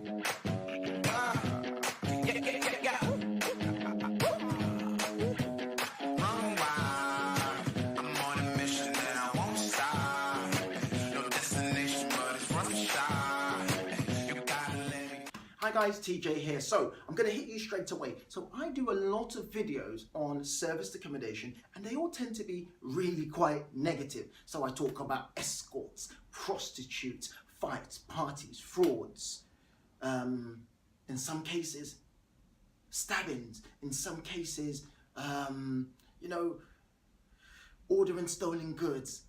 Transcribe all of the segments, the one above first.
Hi guys, TJ here. So I'm going to hit you straight away. So I do a lot of videos on serviced accommodation and they all tend to be really quite negative. So I talk about escorts, prostitutes, fights, parties, frauds, in some cases stabbings, in some cases ordering stolen goods.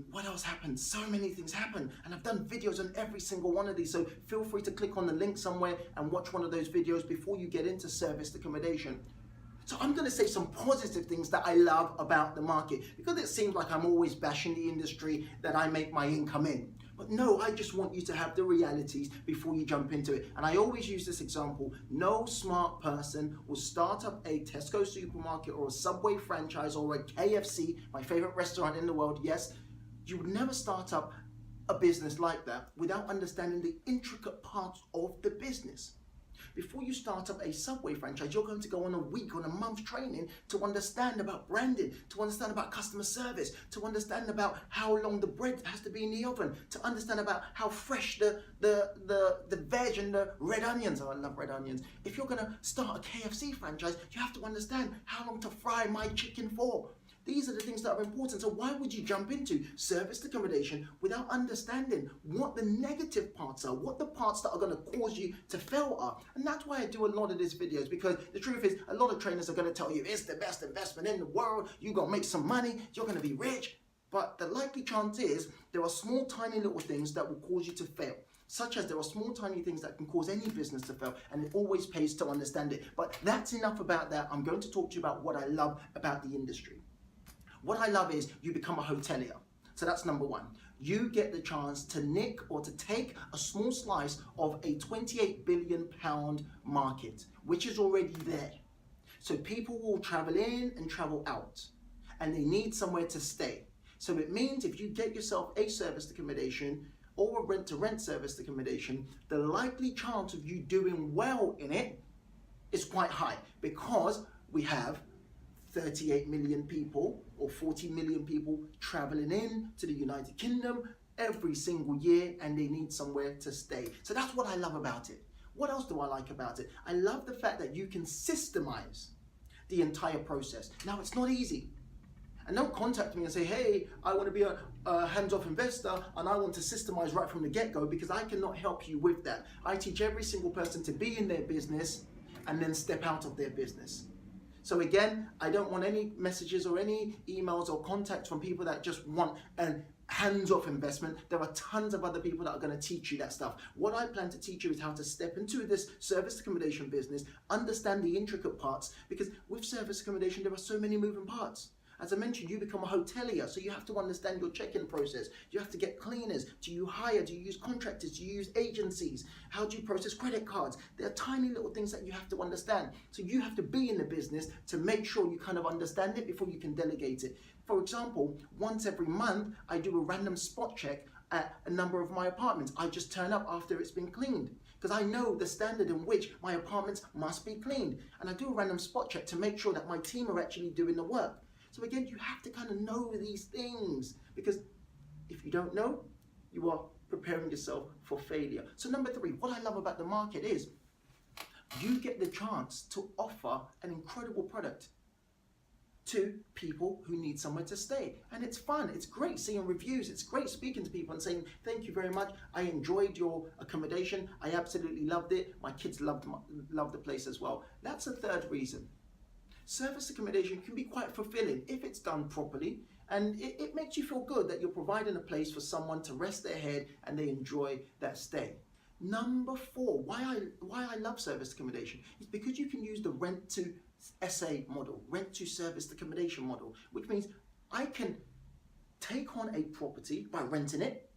What else happened? So many things happen, and I've done videos on every single one of these, so feel free to click on the link somewhere and watch one of those videos before you get into serviced accommodation. So I'm going to say some positive things that I love about the market, because it seems like I'm always bashing the industry that I make my income in. But no, I just want you to have the realities before you jump into it. And I always use this example: no smart person will start up a Tesco supermarket or a Subway franchise or a KFC, my favorite restaurant in the world. Yes, you would never start up a business like that without understanding the intricate parts of the business. Before you start up a Subway franchise, you're going to go on a week, on a month training to understand about branding, to understand about customer service, to understand about how long the bread has to be in the oven, to understand about how fresh the veg and the red onions are. I love red onions. If you're going to start a KFC franchise, you have to understand how long to fry my chicken for. These are the things that are important. So why would you jump into serviced accommodation without understanding what the negative parts are, what the parts that are going to cause you to fail are? And that's why I do a lot of these videos, because the truth is, a lot of trainers are going to tell you it's the best investment in the world, you're going to make some money, you're going to be rich. But the likely chance is there are small, tiny little things that will cause you to fail. Such as there are small, tiny things that can cause any business to fail, and it always pays to understand it. But that's enough about that. I'm going to talk to you about what I love about the industry. What I love is you become a hotelier. So that's number one. You get the chance to nick or to take a small slice of a £28 billion market, which is already there. So people will travel in and travel out, and they need somewhere to stay. So it means if you get yourself a serviced accommodation or a rent-to-rent serviced accommodation, the likely chance of you doing well in it is quite high, because we have 38 million people or 40 million people traveling in to the United Kingdom every single year, and they need somewhere to stay. So that's what I love about it. What else do I like about it? I love the fact that you can systemize the entire process. Now, it's not easy. And don't contact me and say, hey, I want to be a hands-off investor and I want to systemize right from the get-go, because I cannot help you with that. I teach every single person to be in their business and then step out of their business. So again, I don't want any messages or any emails or contacts from people that just want a hands-off investment. There are tons of other people that are going to teach you that stuff. What I plan to teach you is how to step into this serviced accommodation business, understand the intricate parts, because with serviced accommodation, there are so many moving parts. As I mentioned, you become a hotelier, so you have to understand your check-in process. You have to get cleaners. Do you hire? Do you use contractors? Do you use agencies? How do you process credit cards? There are tiny little things that you have to understand. So you have to be in the business to make sure you kind of understand it before you can delegate it. For example, once every month, I do a random spot check at a number of my apartments. I just turn up after it's been cleaned, because I know the standard in which my apartments must be cleaned. And I do a random spot check to make sure that my team are actually doing the work. So again, you have to kind of know these things, because if you don't know, you are preparing yourself for failure. So number three, what I love about the market is you get the chance to offer an incredible product to people who need somewhere to stay. And it's fun, it's great seeing reviews, it's great speaking to people and saying, thank you very much, I enjoyed your accommodation, I absolutely loved it, my kids loved the place as well. That's a third reason. Serviced accommodation can be quite fulfilling if it's done properly, and it makes you feel good that you're providing a place for someone to rest their head and they enjoy that stay. Number four, why I love serviced accommodation is because you can use the rent to SA model, rent to serviced accommodation model, which means I can take on a property by renting it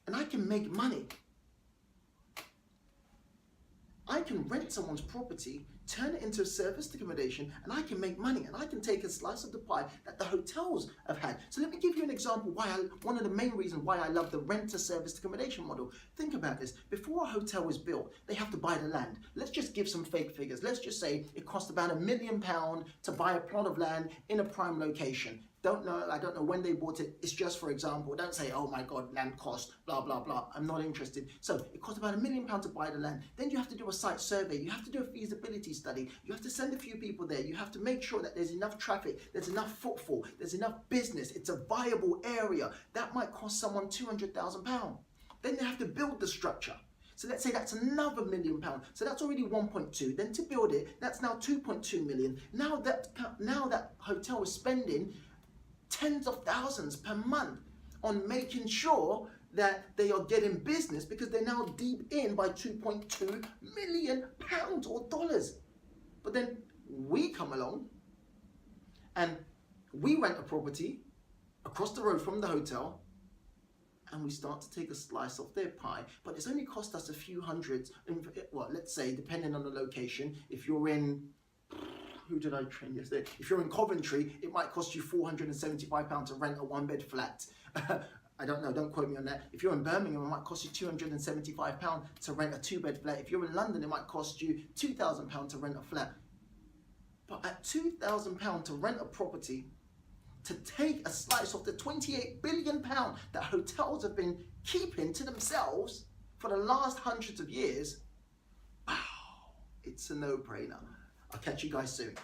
and I can make money. I I can rent someone's property, turn it into a serviced accommodation, and I can make money, and I can take a slice of the pie that the hotels have had. So let me give you an example one of the main reasons why I love the rent to serviced accommodation model. Think about this. Before a hotel is built, they have to buy the land. Let's just give some fake figures. Let's just say it cost about £1 million to buy a plot of land in a prime location. I don't know when they bought it. It's just for example. Don't say, oh my God, land cost, blah, blah, blah. I'm not interested. So it cost about £1 million to buy the land. Then you have to do a site survey. You have to do a feasibility study. You have to send a few people there. You have to make sure that there's enough traffic, there's enough footfall, there's enough business. It's a viable area. That might cost someone £200,000. Then they have to build the structure. So let's say that's another £1 million. So that's already 1.2. Then to build it, that's now 2.2 million. Now that hotel is spending tens of thousands per month on making sure that they are getting business, because they're now deep in by 2.2 million pounds or dollars. But then we come along and we rent a property across the road from the hotel, and we start to take a slice of their pie. But it's only cost us a few hundreds, well, let's say, depending on the location. If you're in, who did I train yesterday? If you're in Coventry, it might cost you £475 to rent a 1-bed flat. I don't know, don't quote me on that. If you're in Birmingham, it might cost you £275 to rent a 2-bed flat. If you're in London, it might cost you £2,000 to rent a flat. But at £2,000 to rent a property, to take a slice of the £28 billion that hotels have been keeping to themselves for the last hundreds of years, wow, it's a no-brainer. I'll catch you guys soon.